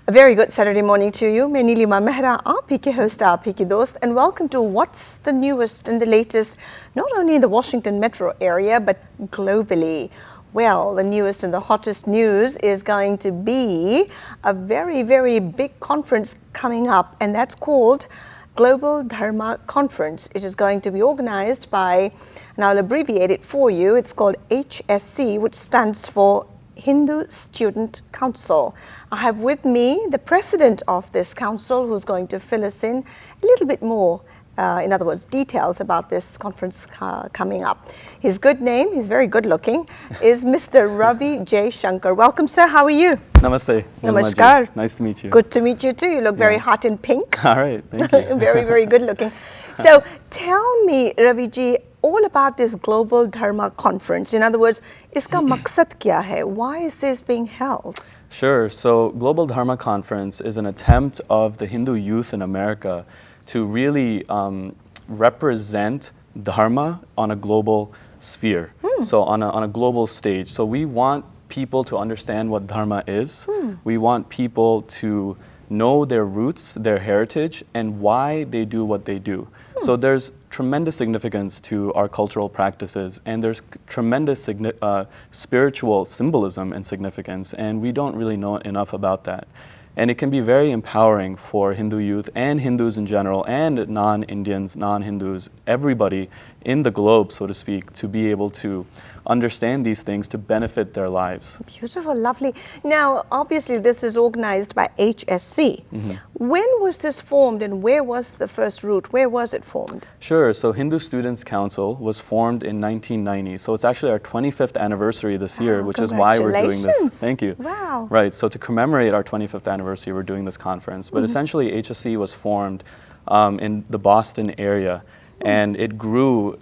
A very good Saturday morning to you. मैं नीलिमा मेहरा आप ही के host, आप ही की दोस्त, and welcome to what's the newest and the latest, not only in the Washington metro area, but globally. Well, the newest and the hottest news is going to be a very, very big conference coming up, and that's called Global Dharma Conference. It is going to be organized by, and I'll abbreviate it for you, it's called HSC, which stands for Hindu Student Council. I have with me the president of this council who's going to fill us in a little bit more, in other words, details about this conference coming up. His good name, he's very good looking, is Mr. Ravi Jaishankar. Welcome, sir. How are you? Namaste. Namaskar. Nice to meet you. Good to meet you too. You look very hot in pink. All right, thank you. Very, very good looking. So tell me, Ravi ji, all about this Global Dharma Conference. In other words, iska maqsad kya hai? Why is this being held? Sure. So Global Dharma Conference is an attempt of the Hindu youth in America to really represent Dharma on a global sphere, so on a global stage. So we want people to understand what Dharma is. We want people to know their roots, their heritage, and why they do what they do. So there's tremendous significance to our cultural practices, and there's tremendous spiritual symbolism and significance, and we don't really know enough about that. And it can be very empowering for Hindu youth and Hindus in general, and non-Indians, non-Hindus, everybody in the globe, so to speak, to be able to understand these things to benefit their lives. Beautiful, lovely. Now, obviously, this is organized by HSC. When was this formed, and where was the first root? Where was it formed? Sure. So Hindu Students Council was formed in 1990. So it's actually our 25th anniversary this year, which is why we're doing this. Thank you. Wow. Right. So to commemorate our 25th anniversary, we're doing this conference. But essentially, HSC was formed in the Boston area. And it grew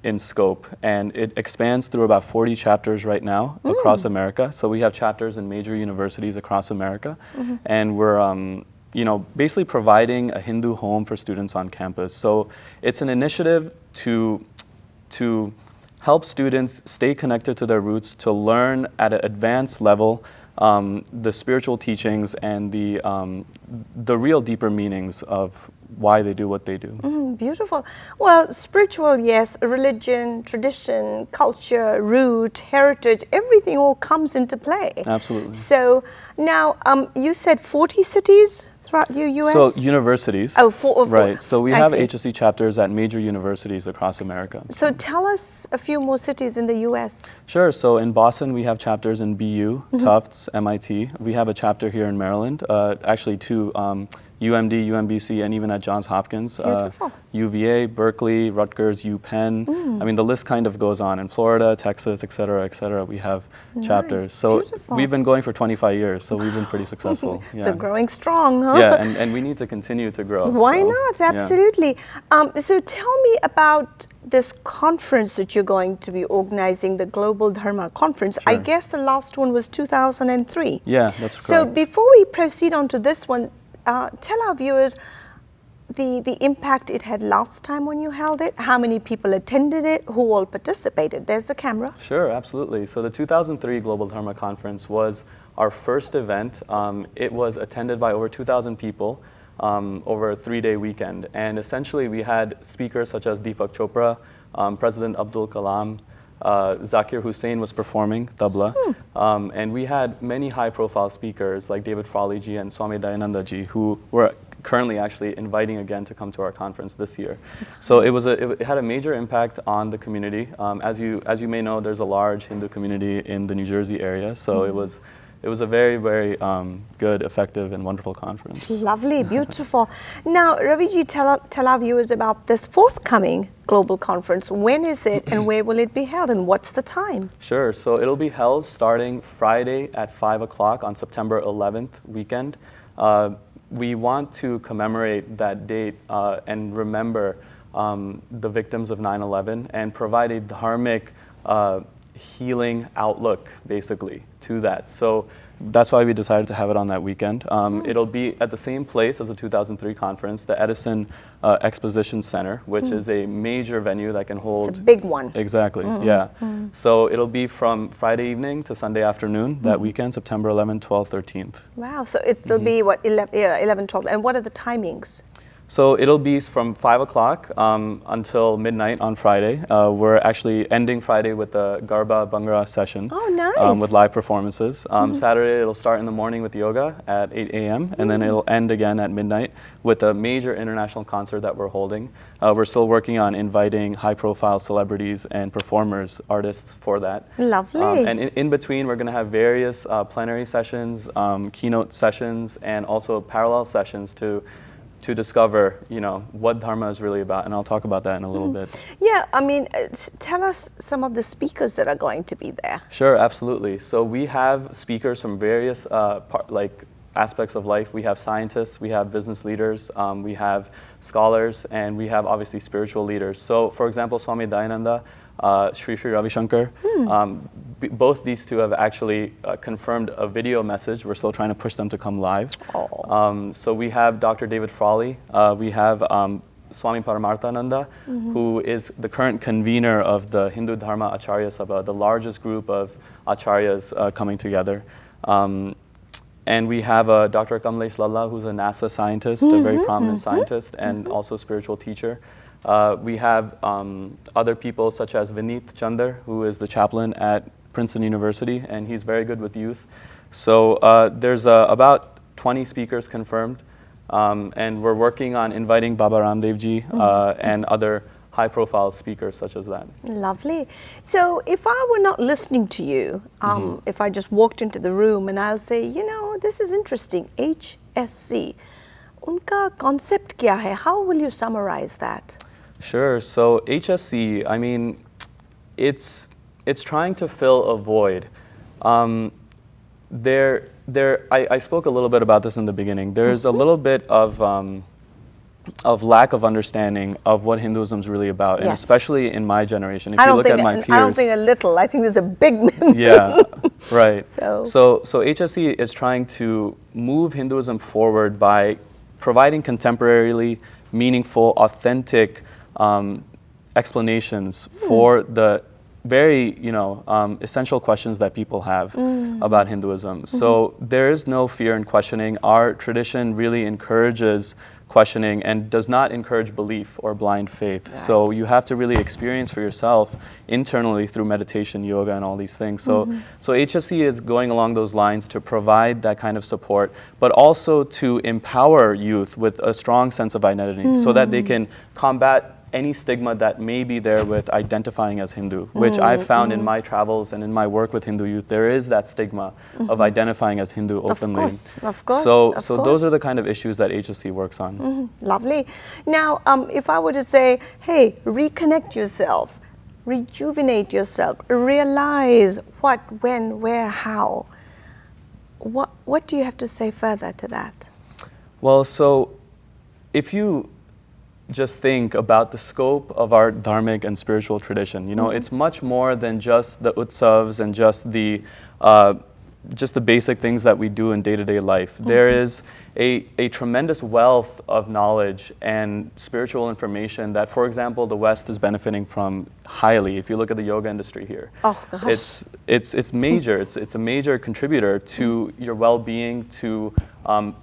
in scope, and it expands through about 40 chapters right now across America. So we have chapters in major universities across America, and we're basically providing a Hindu home for students on campus. So it's an initiative to help students stay connected to their roots, to learn at an advanced level the spiritual teachings and the real deeper meanings of why they do what they do. Beautiful. Well, spiritual, yes, religion, tradition, culture, root, heritage, everything all comes into play. Absolutely. So now, you said 40 cities throughout the U.S.? So universities. Oh, four. Right. So we I have see. HSC chapters at major universities across America. So tell us a few more cities in the U.S. Sure. So in Boston, we have chapters in BU, Tufts, MIT. We have a chapter here in Maryland, actually two, UMD, UMBC, and even at Johns Hopkins, UVA, Berkeley, Rutgers, UPenn. I mean, the list kind of goes on. In Florida, Texas, et cetera, we have chapters. So we've been going for 25 years, so we've been pretty successful. So growing strong, huh? Yeah, and we need to continue to grow. Why not? Absolutely. So tell me about this conference that you're going to be organizing, the Global Dharma Conference. I guess the last one was 2003. Yeah, that's correct. So before we proceed on to this one, tell our viewers the impact it had last time when you held it, how many people attended it, who all participated. There's the camera. Sure, absolutely. So the 2003 Global Dharma Conference was our first event. It was attended by over 2,000 people over a 3-day weekend. And essentially we had speakers such as Deepak Chopra, President Abdul Kalam, Zakir Hussain was performing tabla, and we had many high-profile speakers like David Frawley ji and Swami Dayananda ji, who were currently actually inviting again to come to our conference this year. So it had a major impact on the community. As you may know, there's a large Hindu community in the New Jersey area, so it was a very, very good, effective, and wonderful conference. Lovely, beautiful. Now, Raviji, tell our viewers about this forthcoming global conference. When is it, and where will it be held, and what's the time? Sure. So it'll be held starting Friday at 5 o'clock on September 11th weekend. We want to commemorate that date and remember the victims of 9/11 and provide a dharmic healing outlook, basically, to that. So that's why we decided to have it on that weekend. It'll be at the same place as the 2003 conference, the Edison Exposition Center, which is a major venue that can hold... It's a big one. Exactly, yeah. So it'll be from Friday evening to Sunday afternoon, that weekend, September 11th, 12th, 13th. Wow, so it'll be what, 11, 12, and what are the timings? So it'll be from 5 o'clock until midnight on Friday. We're actually ending Friday with the Garba Bhangra session. Oh, nice. With live performances. Saturday it'll start in the morning with yoga at 8 a.m. and then it'll end again at midnight with a major international concert that we're holding. We're still working on inviting high-profile celebrities and performers, artists for that. Lovely. And in between, we're going to have various plenary sessions, keynote sessions, and also parallel sessions to discover, what Dharma is really about, and I'll talk about that in a little bit. Yeah, I mean, tell us some of the speakers that are going to be there. Sure, absolutely. So we have speakers from various aspects of life. We have scientists, we have business leaders, we have scholars, and we have obviously spiritual leaders. So, for example, Swami Dayananda, Sri Ravi Jaishankar, both these two have actually confirmed a video message. We're still trying to push them to come live. So we have Dr. David Frawley, we have Swami Paramarthananda, who is the current convener of the Hindu Dharma Acharya Sabha, the largest group of acharyas coming together. And we have Dr. Kamlesh Lalla, who's a NASA scientist, a very prominent scientist, and also spiritual teacher. We have other people such as Vineet Chander, who is the chaplain at Princeton University, and he's very good with youth. So there's about 20 speakers confirmed, and we're working on inviting Baba Ramdev ji and other high-profile speakers such as that. Lovely. So if I were not listening to you, if I just walked into the room and I'll say, this is interesting, HSC, unka concept kya hai? How will you summarize that? Sure. So HSC, I mean, it's trying to fill a void. I spoke a little bit about this in the beginning. There's a little bit of lack of understanding of what Hinduism is really about, and especially in my generation. If you look at my peers, I don't think a little. I think there's a big. Yeah, right. So HSC is trying to move Hinduism forward by providing contemporarily meaningful, authentic explanations for the very, essential questions that people have about Hinduism. So there is no fear in questioning. Our tradition really encourages questioning and does not encourage belief or blind faith. Right. So you have to really experience for yourself internally through meditation, yoga, and all these things. So HSC is going along those lines to provide that kind of support, but also to empower youth with a strong sense of identity so that they can combat any stigma that may be there with identifying as Hindu, which I've found in my travels and in my work with Hindu youth. There is that stigma of identifying as Hindu openly. Of course. So those are the kind of issues that HSC works on. Lovely. Now, if I were to say, hey, reconnect yourself, rejuvenate yourself, realize what, when, where, how, what do you have to say further to that? Well, so if you just think about the scope of our dharmic and spiritual tradition, it's much more than just the utsavs and just the basic things that we do in day-to-day life. There is a tremendous wealth of knowledge and spiritual information that, for example, the West is benefiting from highly. If you look at the yoga industry here, it's major. It's a major contributor to your well-being, to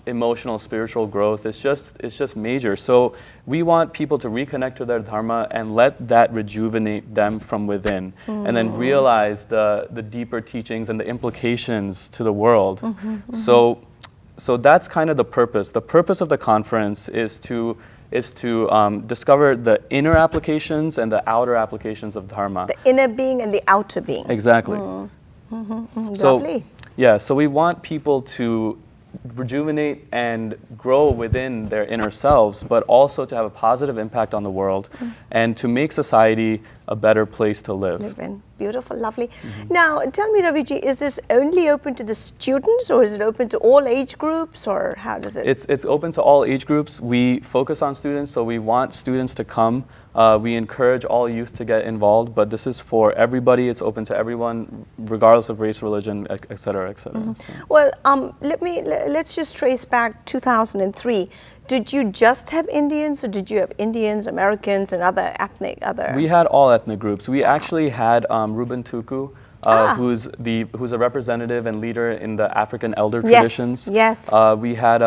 emotional, spiritual growth. It's just major. So we want people to reconnect to their dharma and let that rejuvenate them from within, and then realize the deeper teachings and the implications to the world. So that's kind of the purpose. The purpose of the conference is to discover the inner applications and the outer applications of dharma. The inner being and the outer being. Exactly. Lovely. So we want people to rejuvenate and grow within their inner selves, but also to have a positive impact on the world and to make society a better place to live. Live in. Beautiful, lovely. Now, tell me, Raviji, is this only open to the students, or is it open to all age groups, or how does it? It's open to all age groups. We focus on students, so we want students to come. We encourage all youth to get involved, but this is for everybody. It's open to everyone, regardless of race, religion, et cetera, et cetera. So. Well, let's just trace back 2003. Did you just have Indians, or did you have Indians, Americans, and other ethnic, We had all ethnic groups. We actually had Ruben Tuku, who's a representative and leader in the African elder traditions. Yes. We had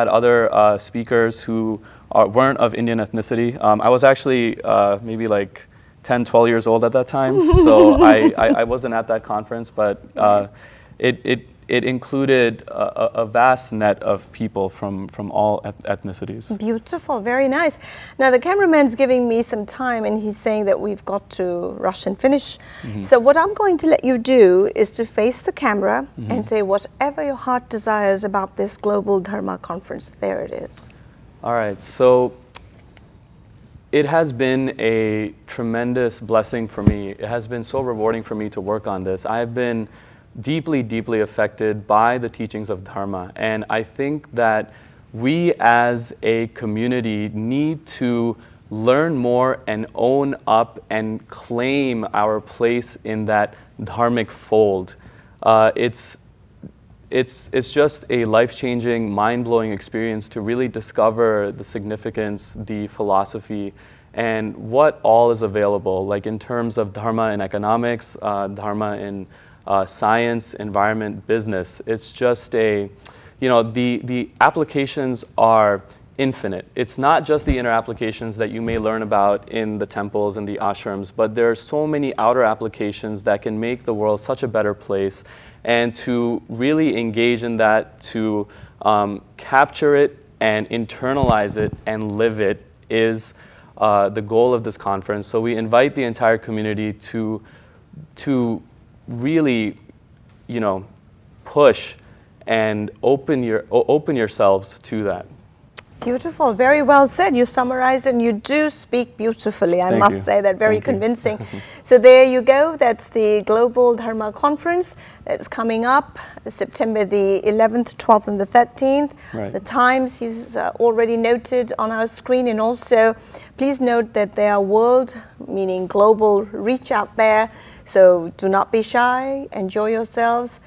other speakers who weren't of Indian ethnicity. I was actually maybe like 10, 12 years old at that time, so I wasn't at that conference, but it included a vast net of people from all ethnicities. Beautiful, very nice. Now the cameraman's giving me some time and he's saying that we've got to rush and finish. So what I'm going to let you do is to face the camera and say whatever your heart desires about this Global Dharma Conference. There it is. All right, so it has been a tremendous blessing for me. It has been so rewarding for me to work on this. I have been deeply, deeply affected by the teachings of Dharma. And I think that we as a community need to learn more and own up and claim our place in that dharmic fold. It's just a life-changing, mind-blowing experience to really discover the significance, the philosophy, and what all is available, like in terms of Dharma in economics, Dharma in science, environment, business. It's just the applications are infinite. It's not just the inner applications that you may learn about in the temples and the ashrams, but there are so many outer applications that can make the world such a better place. And to really engage in that, to capture it and internalize it and live it is the goal of this conference. So we invite the entire community to really, push and open yourselves to that. Beautiful, very well said. You summarized and you do speak beautifully, I must say that, very convincing. So there you go, that's the Global Dharma Conference that's coming up September the 11th, 12th and the 13th. Right. The times he's already noted on our screen, and also please note that they are world, meaning global, reach out there. So do not be shy, enjoy yourselves,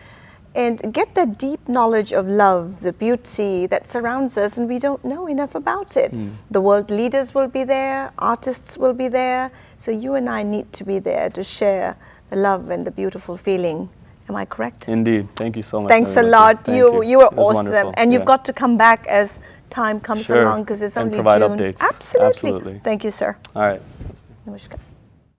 and get that deep knowledge of love, the beauty that surrounds us, and we don't know enough about it. The world leaders will be there, artists will be there, so you and I need to be there to share the love and the beautiful feeling. Am I correct? Indeed. Thank you so much. Thanks a lot. You were awesome. Wonderful. And you've got to come back as time comes along, because it's only and provide June. updates. Absolutely. Thank you, sir. All right. Namaskar.